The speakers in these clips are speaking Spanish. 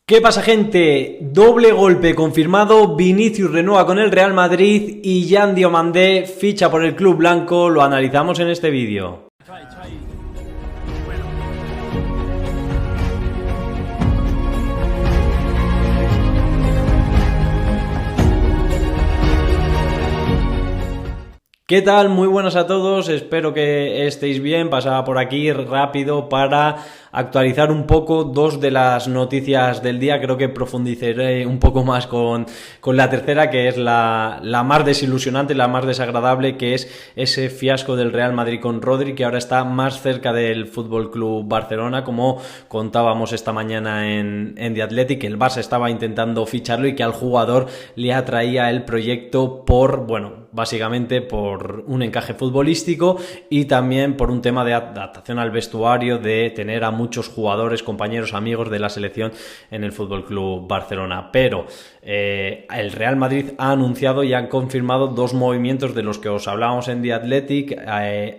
¿Qué pasa, gente? Doble golpe confirmado, Vinicius renueva con el Real Madrid y Yan Diomandé ficha por el club blanco, lo analizamos en este vídeo. ¿Qué tal? Muy buenas a todos, espero que estéis bien. Pasaba por aquí rápido para actualizar un poco dos de las noticias del día. Creo que profundizaré un poco más con la tercera, que es la más desilusionante, la más desagradable, que es ese fiasco del Real Madrid con Rodri, que ahora está más cerca del Fútbol Club Barcelona, como contábamos esta mañana en The Athletic. El Barça estaba intentando ficharlo y que al jugador le atraía el proyecto básicamente por un encaje futbolístico y también por un tema de adaptación al vestuario, de tener a muchos jugadores, compañeros, amigos de la selección en el Fútbol Club Barcelona. Pero el Real Madrid ha anunciado y ha confirmado dos movimientos de los que os hablábamos en The Athletic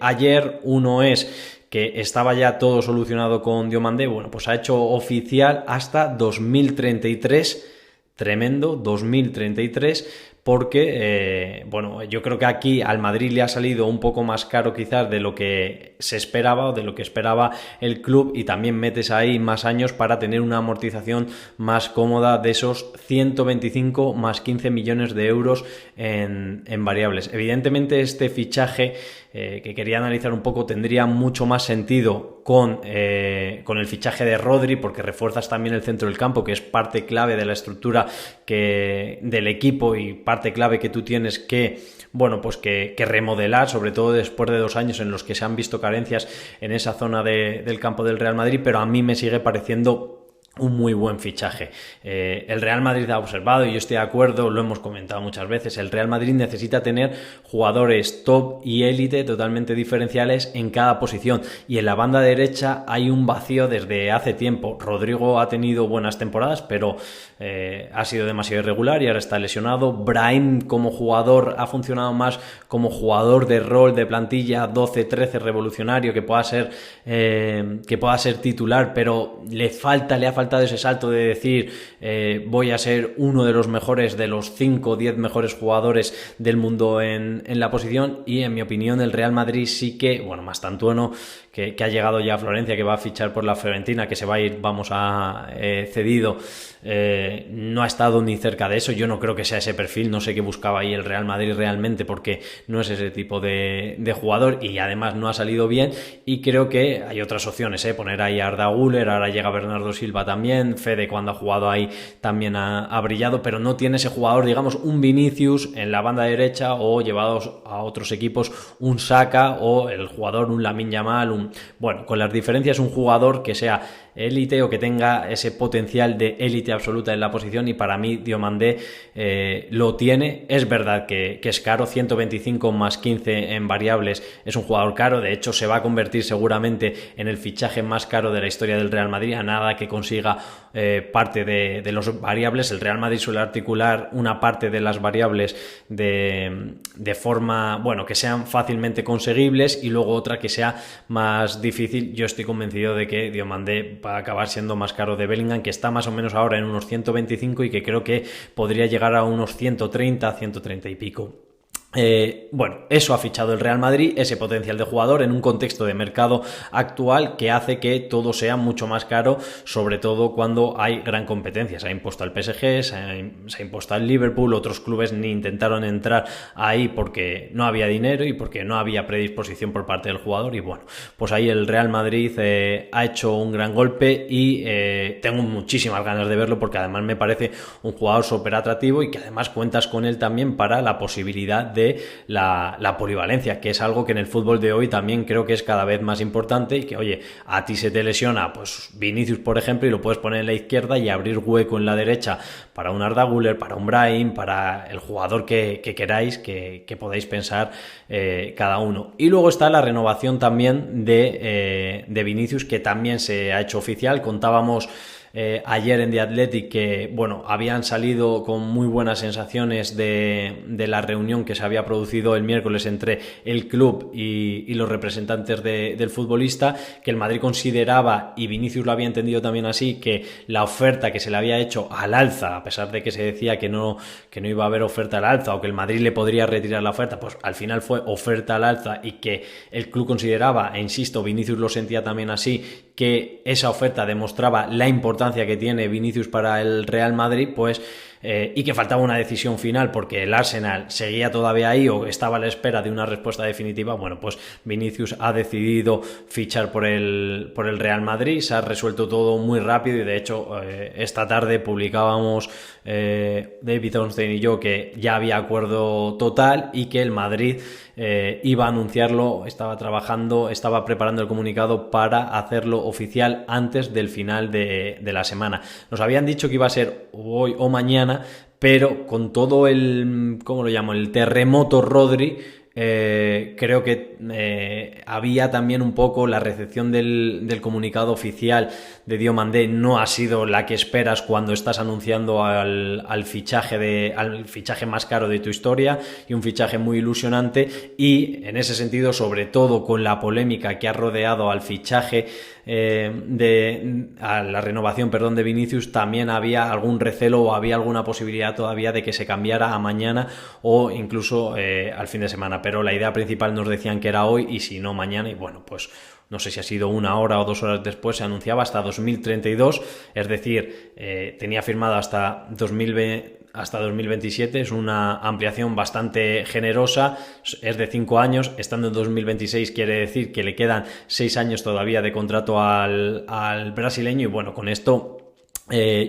ayer. Uno es que estaba ya todo solucionado con Diomandé. Pues ha hecho oficial hasta 2033. Tremendo, 2033, porque yo creo que aquí al Madrid le ha salido un poco más caro quizás de lo que se esperaba o de lo que esperaba el club, y también metes ahí más años para tener una amortización más cómoda de esos 125 más 15 millones de euros en variables. Evidentemente este fichaje que quería analizar un poco tendría mucho más sentido con el fichaje de Rodri, porque refuerzas también el centro del campo, que es parte clave de la estructura del equipo y parte clave que tú tienes que remodelar, sobre todo después de 2 años en los que se han visto carencias en esa zona del campo del Real Madrid. Pero a mí me sigue pareciendo un muy buen fichaje. El Real Madrid ha observado, y yo estoy de acuerdo, lo hemos comentado muchas veces, el Real Madrid necesita tener jugadores top y élite totalmente diferenciales en cada posición, y en la banda derecha hay un vacío desde hace tiempo. Rodrigo ha tenido buenas temporadas, pero ha sido demasiado irregular y ahora está lesionado. Brahim como jugador ha funcionado más como jugador de rol, de plantilla 12-13 revolucionario, que pueda ser titular, pero le ha faltado ese salto de decir voy a ser uno de los mejores, de los 5 o 10 mejores jugadores del mundo en la posición. Y en mi opinión el Real Madrid sí que, Mastantuono, que ha llegado ya a Florencia, que va a fichar por la Fiorentina, que se va a ir, cedido, no ha estado ni cerca de eso. Yo no creo que sea ese perfil, no sé qué buscaba ahí el Real Madrid realmente, porque no es ese tipo de jugador, y además no ha salido bien. Y creo que hay otras opciones, poner ahí a Arda Güler, ahora llega Bernardo Silva también, Fede cuando ha jugado ahí también ha brillado, pero no tiene ese jugador, digamos, un Vinicius en la banda derecha, o llevados a otros equipos un Saka, o el jugador un Lamine Yamal, con las diferencias, un jugador que sea élite o que tenga ese potencial de élite absoluta en la posición, y para mí Diomandé lo tiene. Es verdad que es caro, 125 más 15 en variables es un jugador caro. De hecho se va a convertir seguramente en el fichaje más caro de la historia del Real Madrid, a nada que consiga parte de los variables. El Real Madrid suele articular una parte de las variables de forma, que sean fácilmente conseguibles, y luego otra que sea más difícil. Yo estoy convencido de que Diomandé va a acabar siendo más caro de Bellingham, que está más o menos ahora en unos 125 y que creo que podría llegar a unos 130, 130 y pico. Eso ha fichado el Real Madrid, ese potencial de jugador en un contexto de mercado actual que hace que todo sea mucho más caro, sobre todo cuando hay gran competencia. Se ha impuesto al PSG, se ha impuesto al Liverpool, otros clubes ni intentaron entrar ahí porque no había dinero y porque no había predisposición por parte del jugador, y pues ahí el Real Madrid ha hecho un gran golpe, y tengo muchísimas ganas de verlo, porque además me parece un jugador súper atractivo, y que además cuentas con él también para la posibilidad de la polivalencia, que es algo que en el fútbol de hoy también creo que es cada vez más importante. Y que, oye, a ti se te lesiona pues Vinicius, por ejemplo, y lo puedes poner en la izquierda y abrir hueco en la derecha para un Arda Güler, para un Brahim, para el jugador que queráis, que podáis pensar cada uno. Y luego está la renovación también de Vinicius, que también se ha hecho oficial. Contábamos ayer en The Athletic que, bueno, habían salido con muy buenas sensaciones de la reunión que se había producido el miércoles entre el club y los representantes del futbolista, que el Madrid consideraba, y Vinicius lo había entendido también así, que la oferta que se le había hecho al alza, a pesar de que se decía que no iba a haber oferta al alza o que el Madrid le podría retirar la oferta, pues al final fue oferta al alza, y que el club consideraba, e insisto, Vinicius lo sentía también así, que esa oferta demostraba la importancia que tiene Vinicius para el Real Madrid, pues y que faltaba una decisión final porque el Arsenal seguía todavía ahí o estaba a la espera de una respuesta definitiva. Bueno, pues Vinicius ha decidido fichar por el Real Madrid. Se ha resuelto todo muy rápido y de hecho esta tarde publicábamos David Ornstein y yo que ya había acuerdo total y que el Madrid iba a anunciarlo, estaba preparando el comunicado para hacerlo oficial antes del final de la semana. Nos habían dicho que iba a ser hoy o mañana, pero con todo el, ¿cómo lo llamo?, el terremoto Rodri, creo que había también un poco la recepción del comunicado oficial de Diomandé no ha sido la que esperas cuando estás anunciando al fichaje más caro de tu historia y un fichaje muy ilusionante, y en ese sentido, sobre todo con la polémica que ha rodeado al fichaje a la renovación, de Vinicius, también había algún recelo o había alguna posibilidad todavía de que se cambiara a mañana o incluso al fin de semana, pero la idea principal nos decían que era hoy y si no mañana, y bueno, pues no sé si ha sido 1 hora o 2 horas después, se anunciaba hasta 2032, es decir, tenía firmado hasta 2027, es una ampliación bastante generosa, es de 5 años, estando en 2026 quiere decir que le quedan 6 años todavía de contrato al brasileño, y bueno, con esto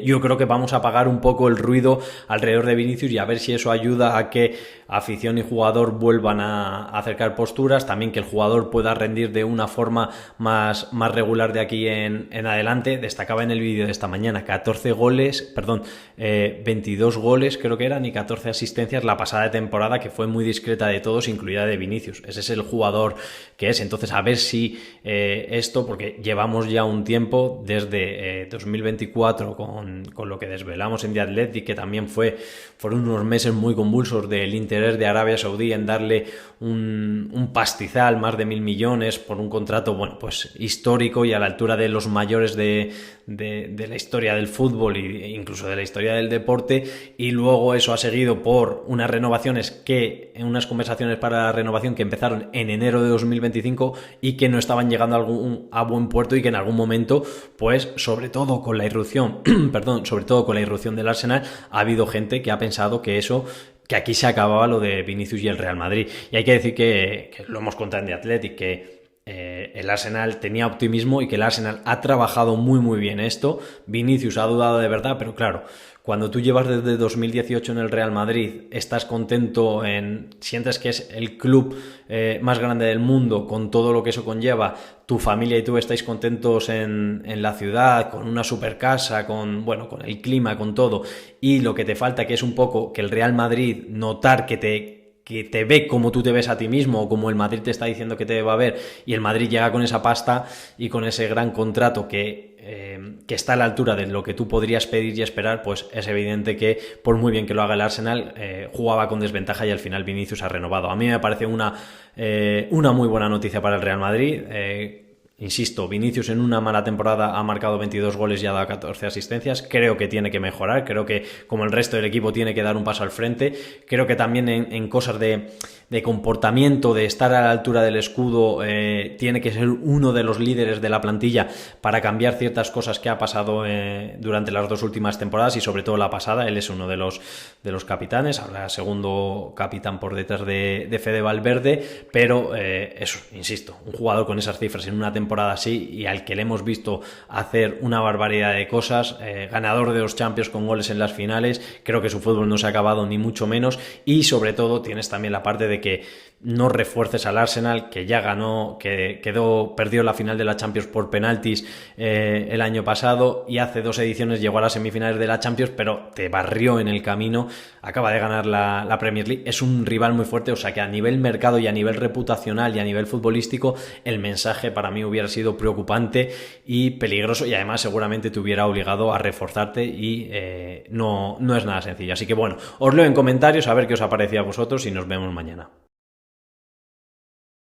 yo creo que vamos a apagar un poco el ruido alrededor de Vinicius y a ver si eso ayuda a que afición y jugador vuelvan a acercar posturas, también que el jugador pueda rendir de una forma más regular de aquí en adelante. Destacaba en el vídeo de esta mañana 22 goles creo que eran y 14 asistencias la pasada temporada, que fue muy discreta de todos, incluida de Vinicius. Ese es el jugador que es. Entonces a ver si esto, porque llevamos ya un tiempo desde 2024 con lo que desvelamos en The Athletic, que también fueron unos meses muy convulsos del interés de Arabia Saudí en darle un pastizal, más de 1.000 millones por un contrato, bueno, pues histórico y a la altura de los mayores de la historia del fútbol e incluso de la historia del deporte, y luego eso ha seguido por unas unas conversaciones para la renovación que empezaron en enero de 2025 y que no estaban llegando a buen puerto, y que en algún momento, pues sobre todo con la irrupción del Arsenal, ha habido gente que ha pensado que aquí se acababa lo de Vinicius y el Real Madrid. Y hay que decir que lo hemos contado en The Athletic, que el Arsenal tenía optimismo y que el Arsenal ha trabajado muy muy bien esto. Vinicius ha dudado de verdad, pero claro, cuando tú llevas desde 2018 en el Real Madrid, estás contento, sientes que es el club más grande del mundo, con todo lo que eso conlleva, tu familia y tú estáis contentos en la ciudad, con una super casa, con el clima, con todo, y lo que te falta, que es un poco que el Real Madrid notar que te ve como tú te ves a ti mismo o como el Madrid te está diciendo que te va a ver, y el Madrid llega con esa pasta y con ese gran contrato que está a la altura de lo que tú podrías pedir y esperar, pues es evidente que por muy bien que lo haga el Arsenal, jugaba con desventaja y al final Vinicius ha renovado. A mí me parece una muy buena noticia para el Real Madrid. Insisto, Vinicius en una mala temporada ha marcado 22 goles y ha dado 14 asistencias. Creo que tiene que mejorar, creo que como el resto del equipo tiene que dar un paso al frente. Creo que también en cosas de comportamiento, de estar a la altura del escudo, tiene que ser uno de los líderes de la plantilla para cambiar ciertas cosas que ha pasado durante las 2 últimas temporadas, y sobre todo la pasada. Él es uno de los capitanes, ahora segundo capitán por detrás de Fede Valverde, pero eso, insisto, un jugador con esas cifras en una temporada así y al que le hemos visto hacer una barbaridad de cosas, ganador de los Champions con goles en las finales. Creo que su fútbol no se ha acabado ni mucho menos, y sobre todo tienes también la parte de que no refuerces al Arsenal, que ya ganó, que perdió la final de la Champions por penaltis el año pasado, y hace 2 ediciones llegó a las semifinales de la Champions, pero te barrió en el camino, acaba de ganar la Premier League, es un rival muy fuerte, o sea que a nivel mercado y a nivel reputacional y a nivel futbolístico, el mensaje para mí hubiera sido preocupante y peligroso, y además seguramente te hubiera obligado a reforzarte, y no es nada sencillo. Así que bueno, os leo en comentarios a ver qué os ha parecido a vosotros y nos vemos mañana.